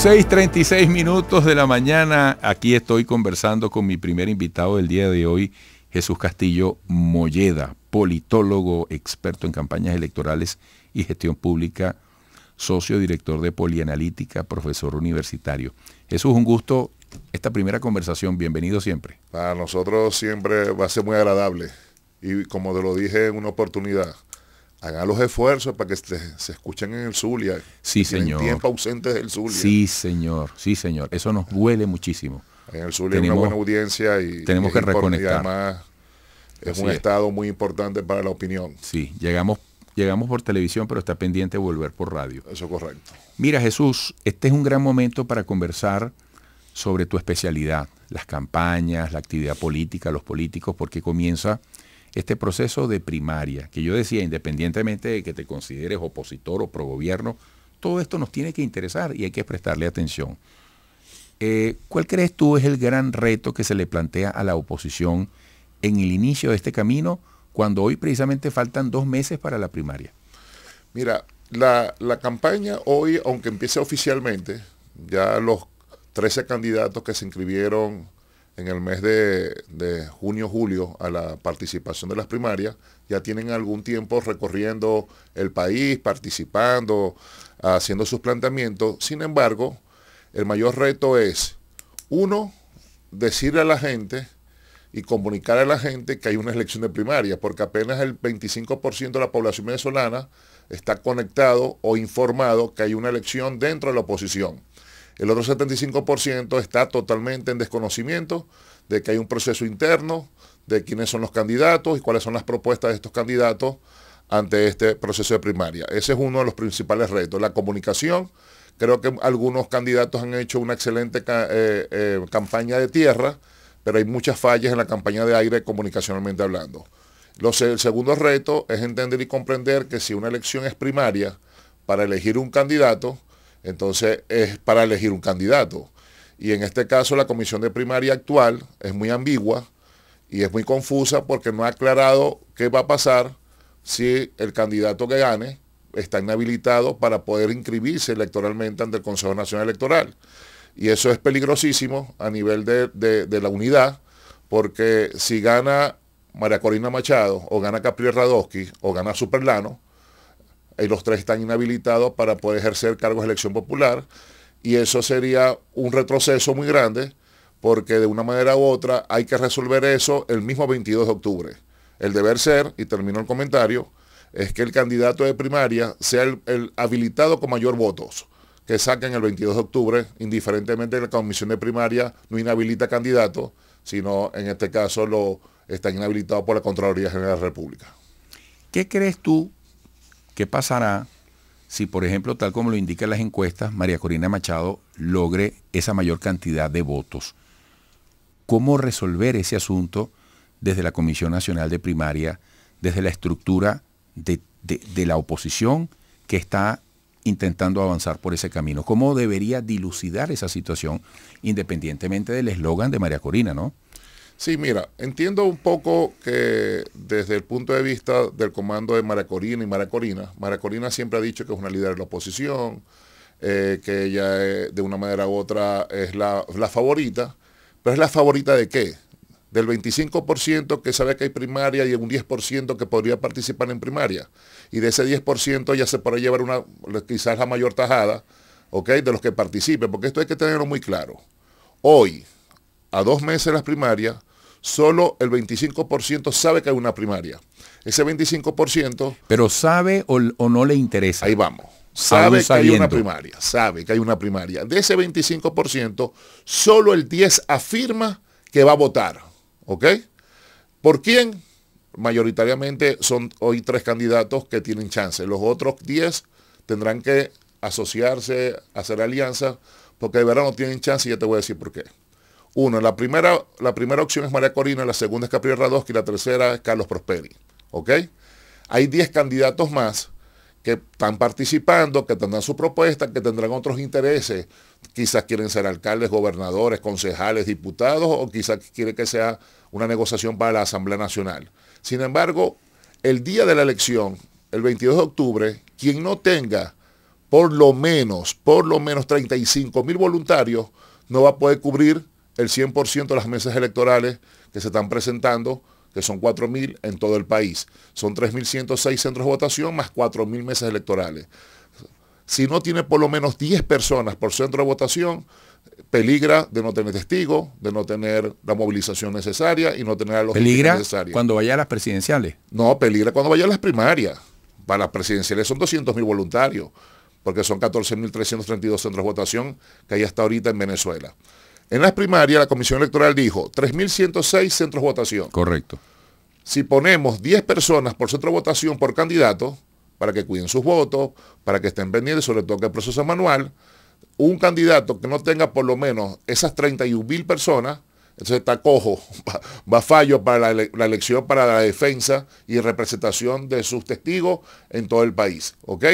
6:36 de la mañana, aquí estoy conversando con mi primer invitado del día de hoy, Jesús Castillo Molleda, politólogo, experto en campañas electorales y gestión pública, socio director de Polianalítica, profesor universitario. Jesús, un gusto esta primera conversación, bienvenido siempre. Para nosotros siempre va a ser muy agradable y como te lo dije en una oportunidad, hagan los esfuerzos para que se escuchen en el Zulia. Sí, señor. Tienen tiempo ausentes del Zulia. Sí, señor. Sí, señor. Eso nos duele muchísimo. En el Zulia hay una buena audiencia y tenemos que reconectar. Y además es un estado muy importante para la opinión. Sí, llegamos por televisión, pero está pendiente de volver por radio. Eso es correcto. Mira, Jesús, este es un gran momento para conversar sobre tu especialidad, las campañas, la actividad política, los políticos, porque comienza este proceso de primaria, que yo decía, independientemente de que te consideres opositor o pro gobierno, todo esto nos tiene que interesar y hay que prestarle atención. ¿Cuál crees tú es el gran reto que se le plantea a la oposición en el inicio de este camino, cuando hoy precisamente faltan 2 meses para la primaria? Mira, la campaña hoy, aunque empiece oficialmente, ya los 13 candidatos que se inscribieron en el mes de junio-julio a la participación de las primarias, ya tienen algún tiempo recorriendo el país, participando, haciendo sus planteamientos. Sin embargo, el mayor reto es, uno, decirle a la gente y comunicar a la gente que hay una elección de primaria, porque apenas el 25% de la población venezolana está conectado o informado que hay una elección dentro de la oposición. El otro 75% está totalmente en desconocimiento de que hay un proceso interno, de quiénes son los candidatos y cuáles son las propuestas de estos candidatos ante este proceso de primaria. Ese es uno de los principales retos, la comunicación. Creo que algunos candidatos han hecho una excelente campaña de tierra, pero hay muchas fallas en la campaña de aire comunicacionalmente hablando. El segundo reto es entender y comprender que si una elección es primaria para elegir un candidato, entonces es para elegir un candidato. Y en este caso la comisión de primaria actual es muy ambigua y es muy confusa porque no ha aclarado qué va a pasar si el candidato que gane está inhabilitado para poder inscribirse electoralmente ante el Consejo Nacional Electoral. Y eso es peligrosísimo a nivel de la unidad, porque si gana María Corina Machado o gana Capriel Radosky o gana Superlano, los tres están inhabilitados para poder ejercer cargos de elección popular y eso sería un retroceso muy grande porque de una manera u otra hay que resolver eso el mismo 22 de octubre. El deber ser, y termino el comentario, es que el candidato de primaria sea el habilitado con mayor votos, que saquen el 22 de octubre, indiferentemente de la comisión de primaria no inhabilita candidato, sino en este caso lo están inhabilitados por la Contraloría General de la República. ¿Qué crees tú qué pasará si, por ejemplo, tal como lo indican las encuestas, María Corina Machado logre esa mayor cantidad de votos? ¿Cómo resolver ese asunto desde la Comisión Nacional de Primaria, desde la estructura de la oposición que está intentando avanzar por ese camino? ¿Cómo debería dilucidar esa situación independientemente del eslogan de María Corina, no? Sí, mira, entiendo un poco que desde el punto de vista del comando de María Corina siempre ha dicho que es una líder de la oposición, que ella de una manera u otra es la favorita, pero ¿es la favorita de qué? Del 25% que sabe que hay primaria y un 10% que podría participar en primaria. Y de ese 10% ya se podrá llevar quizás la mayor tajada, ¿ok?, de los que participen, porque esto hay que tenerlo muy claro. Hoy, a 2 meses de las primarias, solo el 25% sabe que hay una primaria. Ese 25%... ¿Pero sabe o no le interesa? Ahí vamos. Sabe que hay una primaria. De ese 25%, solo el 10% afirma que va a votar. ¿Ok? ¿Por quién? Mayoritariamente son hoy 3 candidatos que tienen chance. Los otros 10 tendrán que asociarse, hacer alianzas, porque de verdad no tienen chance y ya te voy a decir por qué. Uno, la primera opción es María Corina, la segunda es Capriel Radosky y la tercera es Carlos Prosperi. ¿Ok? Hay 10 candidatos más que están participando, que tendrán su propuesta, que tendrán otros intereses. Quizás quieren ser alcaldes, gobernadores, concejales, diputados, o quizás quieren que sea una negociación para la Asamblea Nacional. Sin embargo, el día de la elección, el 22 de octubre, quien no tenga por lo menos 35.000 voluntarios, no va a poder cubrir el 100% de las mesas electorales que se están presentando, que son 4.000 en todo el país. Son 3.106 centros de votación más 4.000 mesas electorales. Si no tiene por lo menos 10 personas por centro de votación, peligra de no tener testigos, de no tener la movilización necesaria y no tener la logística necesaria. ¿Peligra cuando vaya a las presidenciales? No, peligra cuando vaya a las primarias. Para las presidenciales son 200.000 voluntarios, porque son 14.332 centros de votación que hay hasta ahorita en Venezuela. En las primarias la Comisión Electoral dijo 3.106 centros de votación. Correcto. Si ponemos 10 personas por centro de votación por candidato, para que cuiden sus votos, para que estén pendientes, sobre todo que el proceso es manual, un candidato que no tenga por lo menos esas 31.000 personas, entonces está cojo, va a fallo para la elección, para la defensa y representación de sus testigos en todo el país, ¿ok?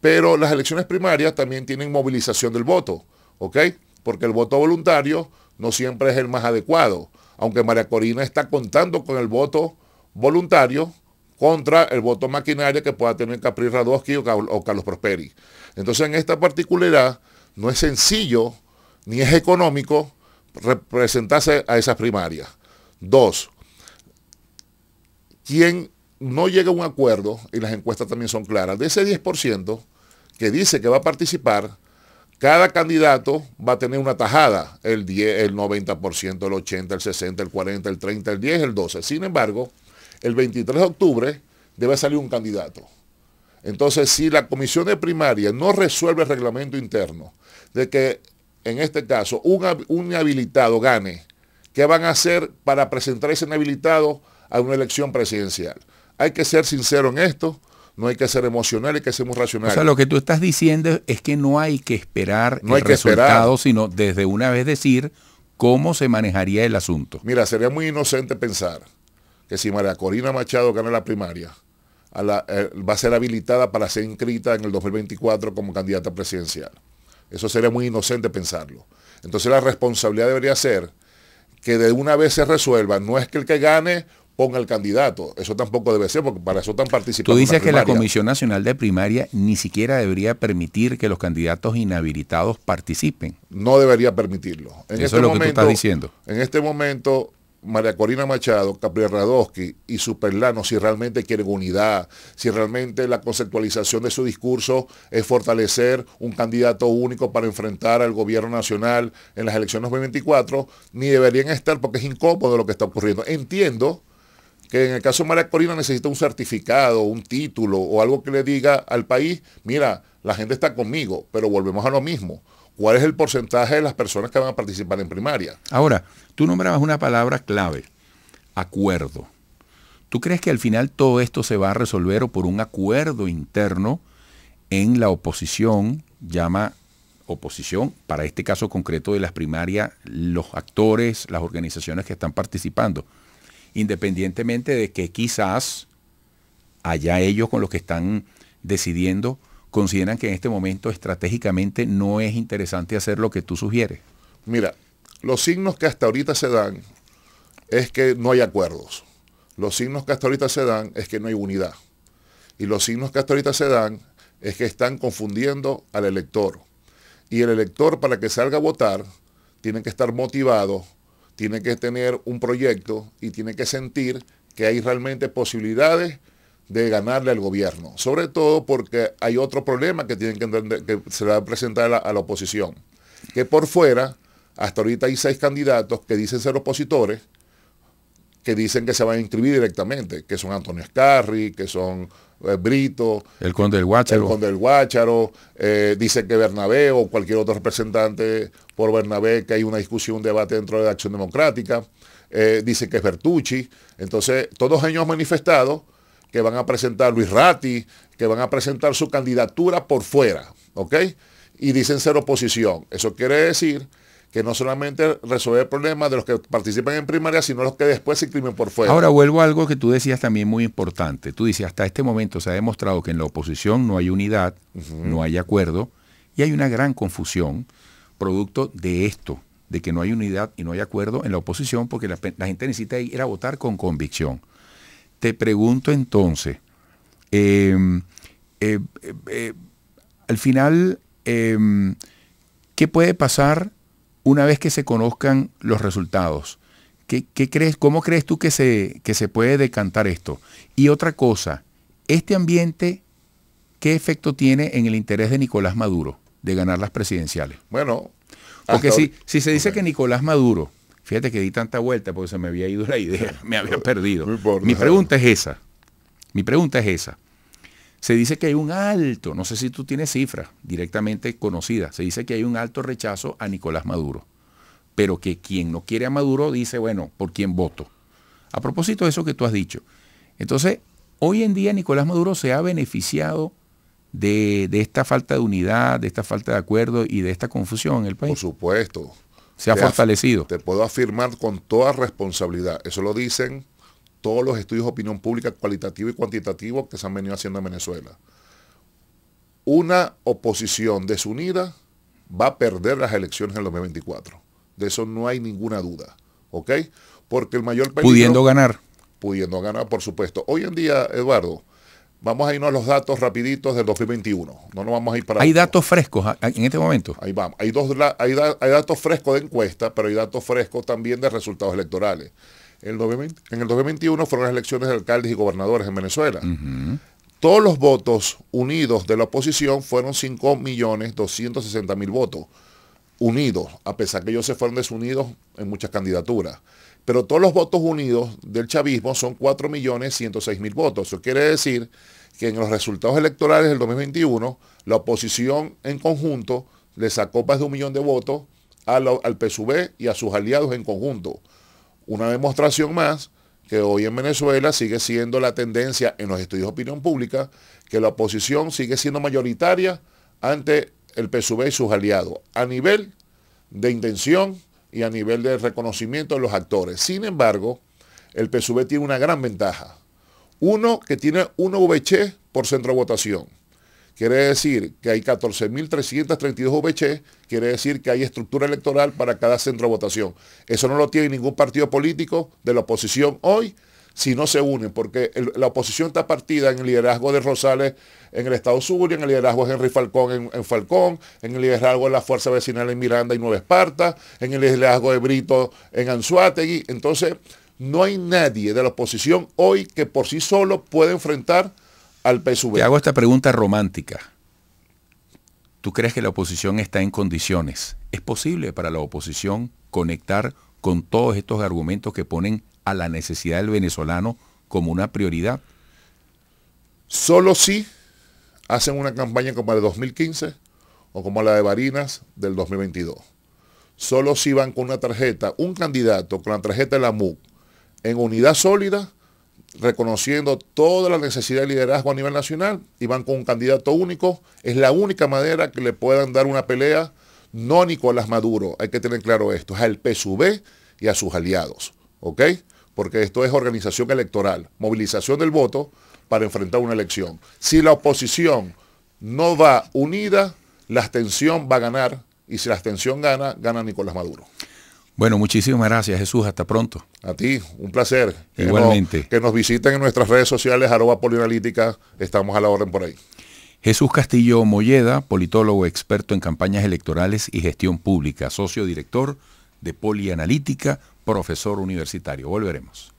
Pero las elecciones primarias también tienen movilización del voto, ¿ok? Porque el voto voluntario no siempre es el más adecuado, aunque María Corina está contando con el voto voluntario contra el voto maquinaria que pueda tener Capri Radosky o Carlos Prosperi. Entonces, en esta particularidad, no es sencillo ni es económico representarse a esas primarias. 2, quien no llega a un acuerdo, y las encuestas también son claras, de ese 10% que dice que va a participar, cada candidato va a tener una tajada, el 10, el 90%, el 80%, el 60%, el 40%, el 30%, el 10%, el 12%. Sin embargo, el 23 de octubre debe salir un candidato. Entonces, si la comisión de primaria no resuelve el reglamento interno de que, en este caso, un inhabilitado gane, ¿qué van a hacer para presentar ese inhabilitado a una elección presidencial? Hay que ser sincero en esto, no hay que ser emocional, hay que ser muy racional. O sea, lo que tú estás diciendo es que no hay que esperar el resultado, sino desde una vez decir cómo se manejaría el asunto. Mira, sería muy inocente pensar que si María Corina Machado gana la primaria, va a ser habilitada para ser inscrita en el 2024 como candidata presidencial. Eso sería muy inocente pensarlo. Entonces la responsabilidad debería ser que de una vez se resuelva. No es que el que gane ponga el candidato. Eso tampoco debe ser, porque para eso están participando. Tú dices que la Comisión Nacional de Primaria ni siquiera debería permitir que los candidatos inhabilitados participen. No debería permitirlo. Eso es lo que tú estás diciendo. En este momento, María Corina Machado, Capri Radosky y Superlano, si realmente quieren unidad, si realmente la conceptualización de su discurso es fortalecer un candidato único para enfrentar al gobierno nacional en las elecciones 2024, ni deberían estar, porque es incómodo lo que está ocurriendo. Entiendo que en el caso de María Corina necesita un certificado, un título o algo que le diga al país, mira, la gente está conmigo, pero volvemos a lo mismo. ¿Cuál es el porcentaje de las personas que van a participar en primaria? Ahora, tú nombrabas una palabra clave, acuerdo. ¿Tú crees que al final todo esto se va a resolver o por un acuerdo interno en la oposición, llama oposición, para este caso concreto de las primarias, los actores, las organizaciones que están participando, independientemente de que quizás allá ellos con los que están decidiendo consideran que en este momento estratégicamente no es interesante hacer lo que tú sugieres? Mira, los signos que hasta ahorita se dan es que no hay acuerdos. Los signos que hasta ahorita se dan es que no hay unidad. Y los signos que hasta ahorita se dan es que están confundiendo al elector. Y el elector, para que salga a votar, tiene que estar motivado, tiene que tener un proyecto y tiene que sentir que hay realmente posibilidades de ganarle al gobierno. Sobre todo porque hay otro problema que tienen que entender, que se va a presentar a la oposición. Que por fuera, hasta ahorita hay 6 candidatos que dicen ser opositores, que dicen que se van a inscribir directamente, que son Antonio Escarri, que son Brito, el Conde del Guácharo, dice que Bernabé o cualquier otro representante por Bernabé, que hay una discusión, un debate dentro de la Acción Democrática, dice que es Bertucci. Entonces, todos ellos han manifestado que van a presentar Luis Ratti, que van a presentar su candidatura por fuera, ¿ok? Y dicen ser oposición. Eso quiere decir que no solamente resolver el problema de los que participan en primaria, sino los que después se inscriben por fuera. Ahora vuelvo a algo que tú decías también muy importante. Tú dices, hasta este momento se ha demostrado que en la oposición no hay unidad, no hay acuerdo, y hay una gran confusión producto de esto, de que no hay unidad y no hay acuerdo en la oposición, porque la gente necesita ir a votar con convicción. Te pregunto entonces, al final, ¿qué puede pasar una vez que se conozcan los resultados? ¿Qué crees, cómo crees tú que se puede decantar esto? Y otra cosa, este ambiente, ¿qué efecto tiene en el interés de Nicolás Maduro de ganar las presidenciales? Bueno, porque si se dice que Nicolás Maduro, fíjate que di tanta vuelta porque se me había ido la idea, me había perdido. No importa. Mi pregunta es esa. Se dice que hay un alto, no sé si tú tienes cifras directamente conocidas, se dice que hay un alto rechazo a Nicolás Maduro, pero que quien no quiere a Maduro dice, bueno, ¿por quién voto? A propósito de eso que tú has dicho. Entonces, hoy en día Nicolás Maduro se ha beneficiado de esta falta de unidad, de esta falta de acuerdo y de esta confusión en el país. Por supuesto. Se ha fortalecido. Te puedo afirmar con toda responsabilidad. Eso lo dicen todos los estudios de opinión pública cualitativo y cuantitativo que se han venido haciendo en Venezuela. Una oposición desunida va a perder las elecciones en el 2024. De eso no hay ninguna duda. ¿Ok? Porque el mayor peligro... Pudiendo ganar. Pudiendo ganar, por supuesto. Hoy en día, Eduardo, vamos a irnos a los datos rapiditos del 2021. No nos vamos a ir para... ¿Hay datos frescos en este momento? Ahí vamos. Hay datos frescos de encuesta, pero hay datos frescos también de resultados electorales. En el 2021 fueron las elecciones de alcaldes y gobernadores en Venezuela. Todos los votos unidos de la oposición fueron 5.260.000 votos unidos, a pesar que ellos se fueron desunidos en muchas candidaturas. Pero todos los votos unidos del chavismo son 4.106.000 votos. Eso quiere decir que en los resultados electorales del 2021, la oposición en conjunto le sacó más de 1 millón de votos al PSUV y a sus aliados en conjunto. Una demostración más que hoy en Venezuela sigue siendo la tendencia en los estudios de opinión pública, que la oposición sigue siendo mayoritaria ante el PSUV y sus aliados, a nivel de intención y a nivel de reconocimiento de los actores. Sin embargo, el PSUV tiene una gran ventaja. Uno, que tiene 1 VC por centro de votación. Quiere decir que hay 14.332 VC, quiere decir que hay estructura electoral para cada centro de votación. Eso no lo tiene ningún partido político de la oposición hoy, si no se unen, porque la oposición está partida en el liderazgo de Rosales en el Estado Zulia, en el liderazgo de Henry Falcón en Falcón, en el liderazgo de la Fuerza Vecinal en Miranda y Nueva Esparta, en el liderazgo de Brito en Anzoátegui. Entonces, no hay nadie de la oposición hoy que por sí solo pueda enfrentar al PSUV. Te hago esta pregunta romántica. ¿Tú crees que la oposición está en condiciones? ¿Es posible para la oposición conectar con todos estos argumentos que ponen a la necesidad del venezolano como una prioridad? Solo si hacen una campaña como la de 2015 o como la de Barinas del 2022. Solo si van con una tarjeta, un candidato con la tarjeta de la MUC en unidad sólida, reconociendo toda la necesidad de liderazgo a nivel nacional, y van con un candidato único, es la única manera que le puedan dar una pelea, no a Nicolás Maduro, hay que tener claro esto, es al PSUV y a sus aliados, ¿ok? Porque esto es organización electoral, movilización del voto para enfrentar una elección. Si la oposición no va unida, la abstención va a ganar, y si la abstención gana, gana Nicolás Maduro. Bueno, muchísimas gracias, Jesús. Hasta pronto. A ti, un placer. Igualmente. Que nos visiten en nuestras redes sociales, @polianalítica. Estamos a la orden por ahí. Jesús Castillo Molleda, politólogo experto en campañas electorales y gestión pública, socio director de Polianalítica, profesor universitario. Volveremos.